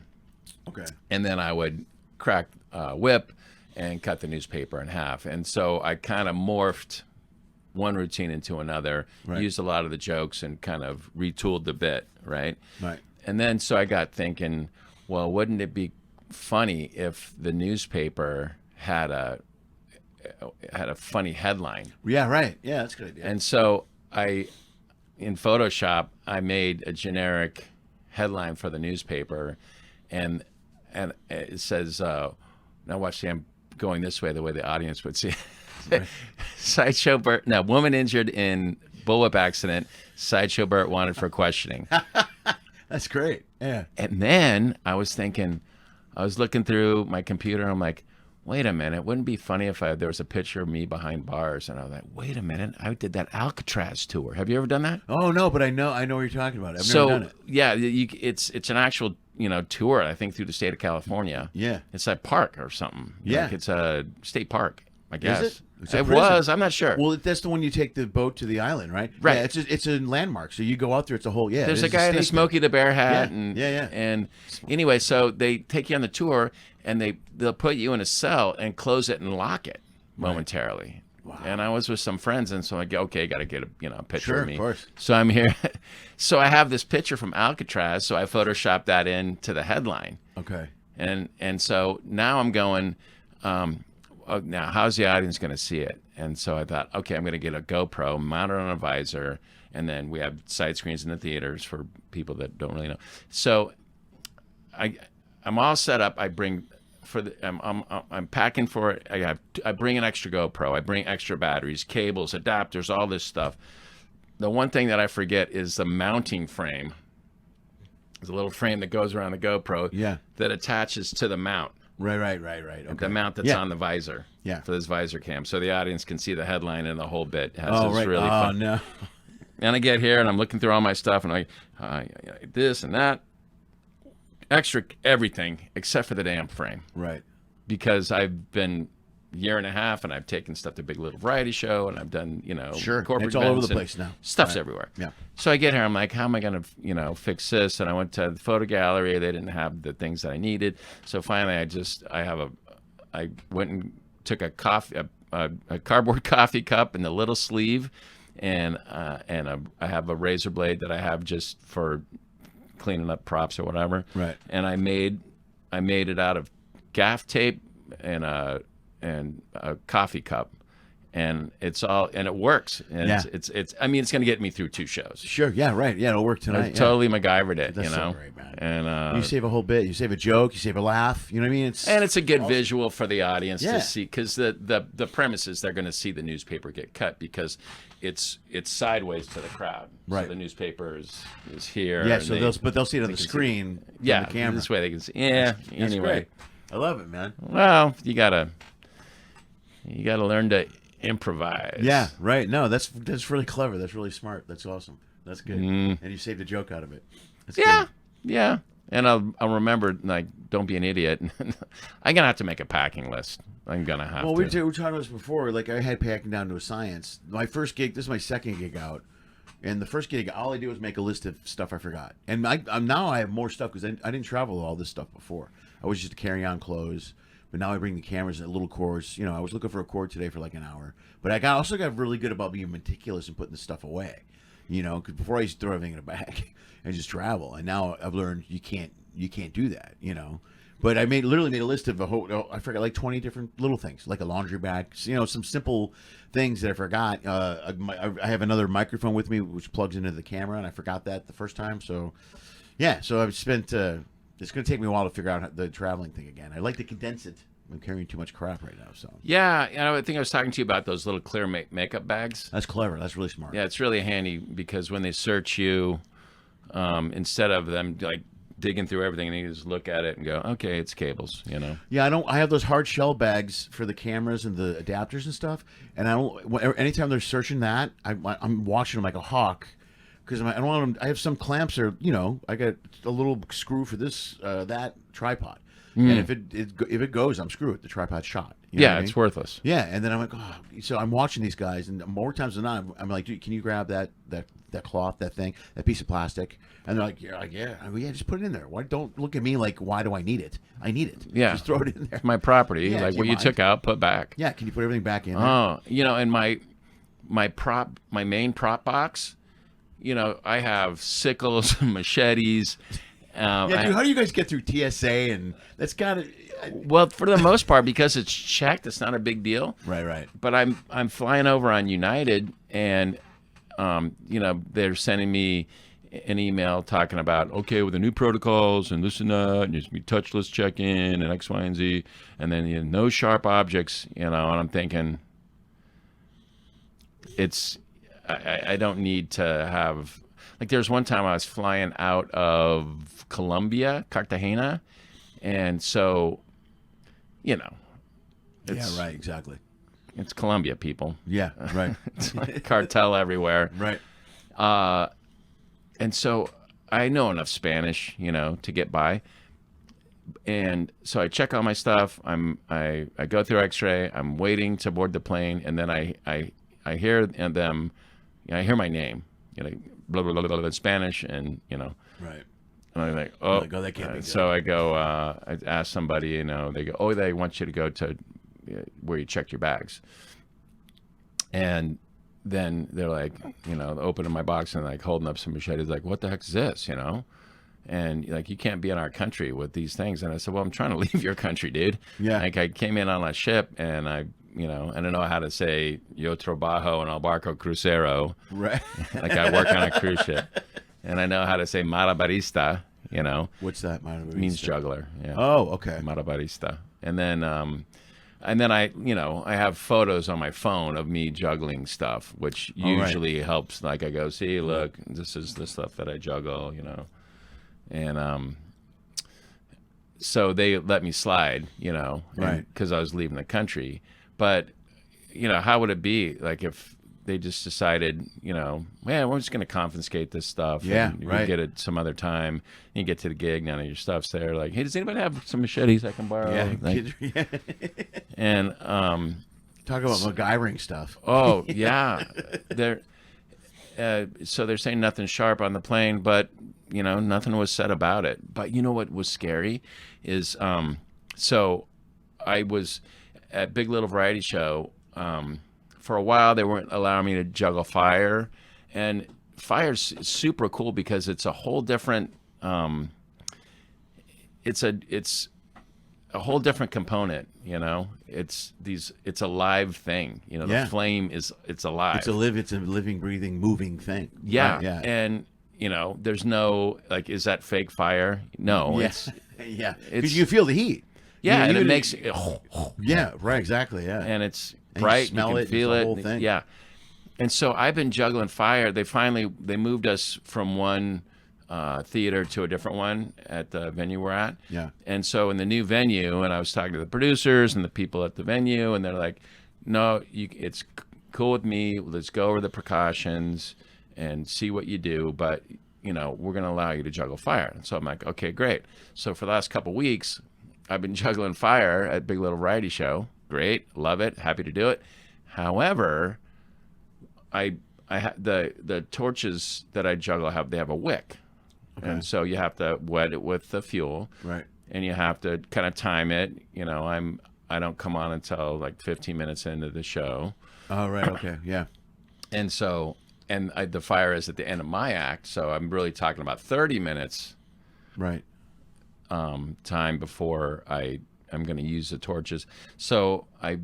and then I would crack whip and cut the newspaper in half. And so I kind of morphed one routine into another, used a lot of the jokes and kind of retooled the bit, right? Right. And then so I got thinking, well, wouldn't it be funny if the newspaper had a funny headline? Yeah, right. Yeah, that's a good idea. And so in Photoshop, I made a generic headline for the newspaper, and it says, now watch, I'm going this way, the way the audience would see it. Right. Sideshow Bert, now woman injured in bullwhip accident, Sideshow Bert wanted for questioning. That's great. Yeah. And then I was thinking, I was looking through my computer, and I'm like, wait a minute, wouldn't it be funny if there was a picture of me behind bars? And I was like, wait a minute, I did that Alcatraz tour. Have you ever done that? Oh, no, but I know what you're talking about. I've never done it. Yeah, it's an actual, tour, I think, through the state of California. Yeah. It's a park or something. Yeah. Like it's a state park, I guess. Is it? It was. I'm not sure. Well, that's the one you take the boat to the island, right? Right. Yeah, it's a landmark. So you go out there. It's a whole There's a guy in a Smokey the Bear hat. Yeah. And anyway, so they take you on the tour, and they'll put you in a cell and close it and lock it momentarily. Wow. And I was with some friends, and so I go, okay, got to get a picture of me. Sure, of course. So I'm here. So I have this picture from Alcatraz. So I photoshopped that into the headline. Okay. And so now I'm going, now how's the audience going to see it? And so I thought, okay, I'm going to get a GoPro, mount it on a visor, and then we have side screens in the theaters for people that don't really know. So I'm all set up. I bring I'm packing for it. I bring an extra GoPro. I bring extra batteries, cables, adapters, all this stuff. The one thing that I forget is the mounting frame. There's a little frame that goes around the GoPro that attaches to the mount. Right. Okay. The mount that's on the visor. Yeah. For this visor cam. So the audience can see the headline and the whole bit. Has Right. Really fun. No. And I get here and I'm looking through all my stuff and this and that. Extra everything except for the damn frame. Right. Because I've been a year and a half and I've taken stuff to Big Little Variety Show and I've done, corporate it's all over the events place now. Stuff's everywhere. Yeah. So I get here, I'm like, how am I going to, fix this? And I went to the photo gallery. They didn't have the things that I needed. So finally I went and took a cardboard coffee cup in the little sleeve and I have a razor blade that I have just for cleaning up props or whatever. Right. And I made it out of gaff tape and a coffee cup, and it works. And it's I mean, it's going to get me through 2 shows. Sure. Yeah. Right. Yeah. It'll work tonight. I totally MacGyvered it. That's so great, man. And you save a whole bit. You save a joke. You save a laugh. You know what I mean? It's a good visual for the audience to see, because the premise is they're going to see the newspaper get cut because it's sideways to the crowd. Right. So the newspaper is here. Yeah. So they'll see it on the screen. Yeah. The camera. This way they can see. Yeah. That's Anyway. great. I love it, man. Well, you gotta learn to improvise. Yeah, right. No, that's really clever. That's really smart. That's awesome. That's good. And you saved a joke out of it. That's good. Yeah. And I'll remember, like, don't be an idiot. I'm gonna have to make a packing list. I'm gonna have to. Well, we were talking about this before. Like, I had packing down to a science. My first gig. This is my second gig out. And the first gig, all I did was make a list of stuff I forgot. And now I have more stuff because I didn't travel with all this stuff before. I was just carry-on clothes. But now I bring the cameras and little cords. I was looking for a cord today for like an hour. But I also got really good about being meticulous and putting the stuff away. Because before I used to throw everything in a bag and just travel. And now I've learned you can't do that, But I literally made a list of I forgot like 20 different little things, like a laundry bag, some simple things that I forgot. I have another microphone with me which plugs into the camera, and I forgot that the first time. So, yeah, so I've spent. It's going to take me a while to figure out the traveling thing again. I'd like to condense it. I'm carrying too much crap right now. So Yeah, I think I was talking to you about those little clear makeup bags. that's clever. That's really smart. Yeah, it's really handy because when they search you, instead of them like digging through everything, and you just look at it and go, okay, it's cables, Yeah, I have those hard shell bags for the cameras and the adapters and stuff, and I don't. Anytime they're searching that, I'm watching them like a hawk, because I don't want them. I have some clamps that are, I got a little screw for this that tripod, and if it goes, I'm screwed. The tripod's shot. You know what I it's mean? worthless. Yeah, and then I'm like, oh. So I'm watching these guys, and more times than not, I'm like, dude, can you grab that cloth, that thing, that piece of plastic? And they're like, yeah, just put it in there. Why don't look at me like, why do I need it? I need it. Yeah, just throw it in there. It's my property. Yeah, like what you took out, put back. Yeah, can you put everything back in there? Oh, and my main prop box, I have sickles and machetes. Yeah, dude, how do you guys get through TSA? And that's got to. Well, for the most part, because it's checked, it's not a big deal. Right. But I'm flying over on United, and they're sending me an email talking about, okay, with the new protocols and this and that, and there's be touchless check-in and X, Y, and Z, and then no sharp objects, and I'm thinking, I don't need to have, like, there's one time I was flying out of Colombia, Cartagena, and so, yeah, right, exactly. It's Colombia, people. Yeah, right. It's like cartel everywhere. Right. And so I know enough Spanish, to get by. And so I check all my stuff. I go through X-ray. I'm waiting to board the plane, and then I hear them. I hear my name, blah blah blah blah, blah Spanish, and Right. And I'm like, oh, that can't be good. So I go. I ask somebody, they go, oh, they want you to go to where you checked your bags, and then they're like, opening my box and like holding up some machetes, like, what the heck is this, And like, you can't be in our country with these things. And I said, well, I'm trying to leave your country, dude. Yeah. Like, I came in on a ship, and I don't know how to say yo trabajo en el barco crucero. Right. Like, I work on a cruise ship, and I know how to say malabarista. What's that? Malabarista? Means juggler. Yeah. Oh, okay. Malabarista. And then I have photos on my phone of me juggling stuff, which usually helps. Like, I go, see, look, this is the stuff that I juggle, And so they let me slide, right, because I was leaving the country. But, how would it be like if they just decided, man, we're just going to confiscate this stuff. Yeah, and right. You get it some other time. You get to the gig, none of your stuff's there. Like, hey, does anybody have some machetes I can borrow? Yeah. Like, and talk about MacGyvering stuff. Oh yeah, so they're saying nothing sharp on the plane, but nothing was said about it. But what was scary is so I was at Big Little Variety Show. For a while, they weren't allowing me to juggle fire, and fire's super cool because it's a whole different. It's a whole different component. It's a live thing. The flame it's alive. It's a living, breathing, moving thing. Yeah, right, yeah. And there's no like, is that fake fire? No, yeah. it's because you feel the heat. Yeah, and it makes yeah, right, exactly, yeah. And it's bright. You smell can it. Feel it's it. The whole thing. Yeah. And so I've been juggling fire. They moved us from one theater to a different one at the venue we're at. Yeah. And so in the new venue, and I was talking to the producers and the people at the venue, and they're like, no, it's cool with me. Let's go over the precautions and see what you do. But, we're going to allow you to juggle fire. And so I'm like, okay, great. So for the last couple of weeks, I've been juggling fire at Big Little Variety Show. Great. Love it. Happy to do it. However, I the torches that I juggle they have a wick. Okay. And so you have to wet it with the fuel. Right. And you have to kind of time it. I don't come on until like 15 minutes into the show. Oh, right. Okay. Yeah. And so, the fire is at the end of my act. So I'm really talking about 30 minutes. Right. time before I'm going to use the torches. So I,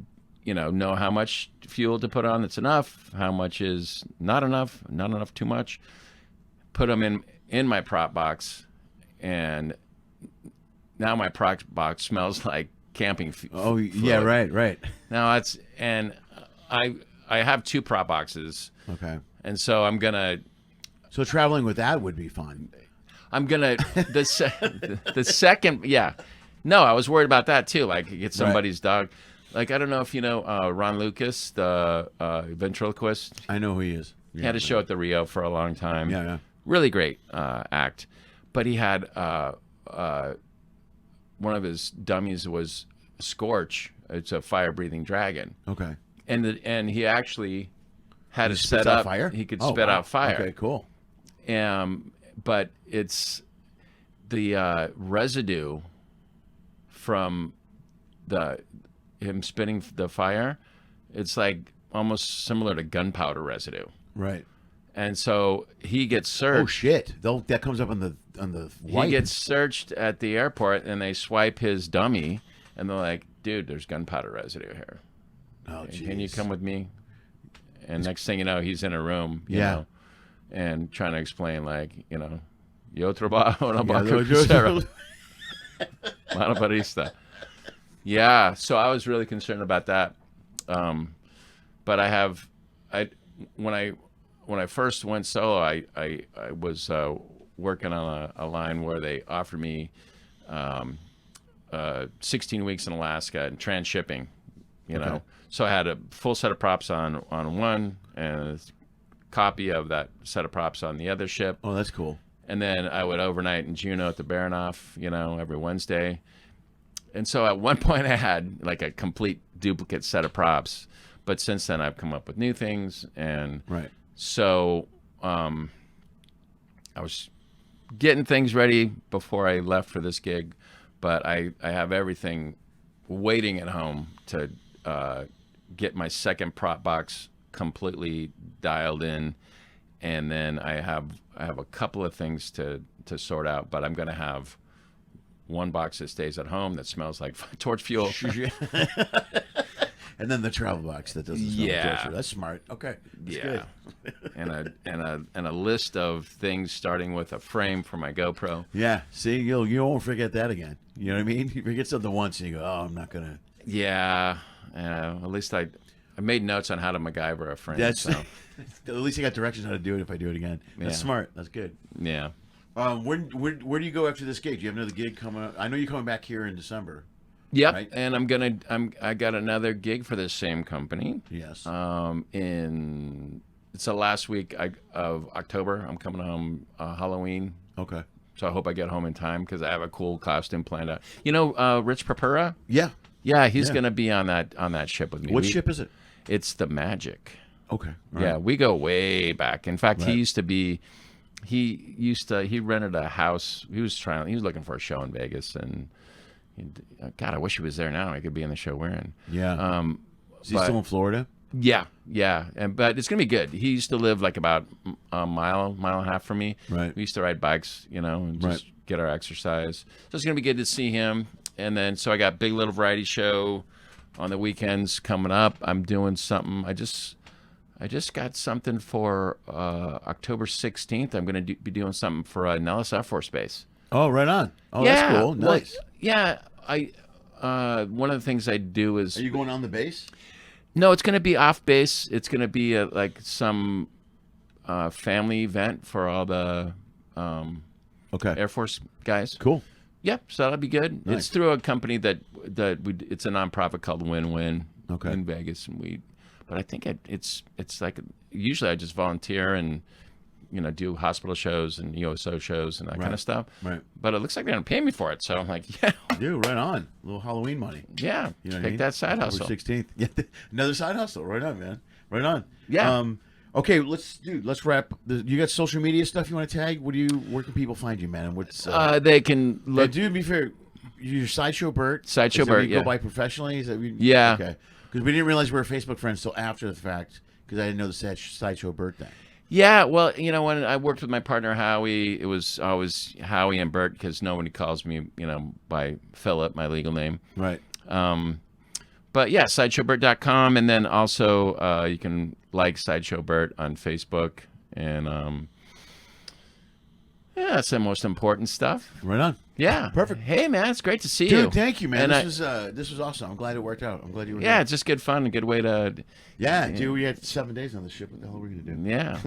know how much fuel to put on that's enough, how much is not enough too much. Put them in my prop box, and now my prop box smells like camping fluid. Yeah, right. Now I have 2 prop boxes. Okay. And so I'm gonna. So traveling with that would be fun. I'm gonna the second. Yeah. No, I was worried about that too. Like get somebody's dog. Like I don't know if you know Ron Lucas, the ventriloquist. I know who he is. He had a show at the Rio for a long time. Yeah. Really great act, but he had one of his dummies was Scorch. It's a fire-breathing dragon. Okay. And he actually had it spits set out up. fire? He could Oh, spit wow. out fire. Okay, cool. But it's the residue from him spitting the fire. It's like almost similar to gunpowder residue. Right. And so he gets searched. Oh shit! That comes up on the wipe. He gets searched at the airport, and they swipe his dummy, and they're like, "Dude, there's gunpowder residue here. Oh, geez. Can you come with me?" And next thing you know, he's in a room, you know, and trying to explain, like, yo trabajo en la banca crucero. Mano barista. Yeah, so I was really concerned about that. But when I first went solo, I was working on a line where they offered me 16 weeks in Alaska and transshipping, you know. So I had a full set of props on one and a copy of that set of props on the other ship. Oh, that's cool. And then I would overnight in Juneau at the Baranoff, every Wednesday. And so at one point I had like a complete duplicate set of props. But since then I've come up with new things. And so I was getting things ready before I left for this gig. But I have everything waiting at home to get my second prop box completely dialed in. And then I have a couple of things to sort out, but I'm going to have one box that stays at home that smells like torch fuel. And then the travel box that doesn't smell like torch fuel. That's smart. Okay. That's good. and a list of things starting with a frame for my GoPro. Yeah. See, you won't forget that again. You know what I mean? You forget something once and you go, "Oh, I'm not gonna." Yeah. At least I made notes on how to MacGyver a frame. That's at least I got directions how to do it if I do it again. That's smart. That's good. Yeah. Where do you go after this gig? Do you have another gig coming up? I know you're coming back here in December. Yep. Right? And I got another gig for this same company. Yes. It's the last week of October. I'm coming home Halloween. Okay. So I hope I get home in time because I have a cool costume planned out. You know, Rich Papura? Yeah. Yeah, he's going to be on that ship with me. What ship is it? It's the Magic. Okay. Yeah, we go way back. In fact, he rented a house. He was looking for a show in Vegas, and God, I wish he was there now. He could be in the show we're in. Yeah. Is he still in Florida? Yeah. But it's gonna be good. He used to live like about a mile and a half from me. Right. We used to ride bikes, and just get our exercise. So it's gonna be good to see him. And then so I got Big Little Variety Show on the weekends coming up. I'm doing something. I just got something for October 16th. I'm going to be doing something for Nellis Air Force Base. Oh, right on. Oh, that's cool. Nice. One of the things I do is... Are you going on the base? No, it's going to be off base. It's going to be like some family event for all the Air Force guys. Cool. Yep, so that'll be good. Nice. It's through a company it's a nonprofit called Win-Win in Vegas, and but I think it's like usually I just volunteer and do hospital shows and USO shows and that kind of stuff. Right. But it looks like they're gonna pay me for it, so I'm like, yeah. Dude, right on. A little Halloween money. Yeah. You know what Take that side hustle. 16th. Yeah, another side hustle. Right on, man. Right on. Yeah. Okay, let's wrap. You got social media stuff you want to tag? Where can people find you, man? And what's they can look. Dude, to be fair, you're Sideshow Bert. Sideshow Bert. You go by professionally. Is that yeah. Okay. Because we didn't realize we were Facebook friends till after the fact. Because I didn't know the Sideshow Bert thing. Yeah, well, you know, when I worked with my partner Howie, it was always Howie and Bert because nobody calls me, you know, by Philip, my legal name. Right. But yeah, SideshowBert.com, and then also you can like Sideshow Bert on Facebook, and yeah, that's the most important stuff. Right on. Yeah, Perfect. Hey, man, it's great to see Dude, you. thank you, man. And This was awesome. I'm glad it worked out. I'm glad you were yeah, here. it's just good fun, a good way to. Yeah, dude, we had 7 days on this ship. What the hell were we gonna do? Yeah.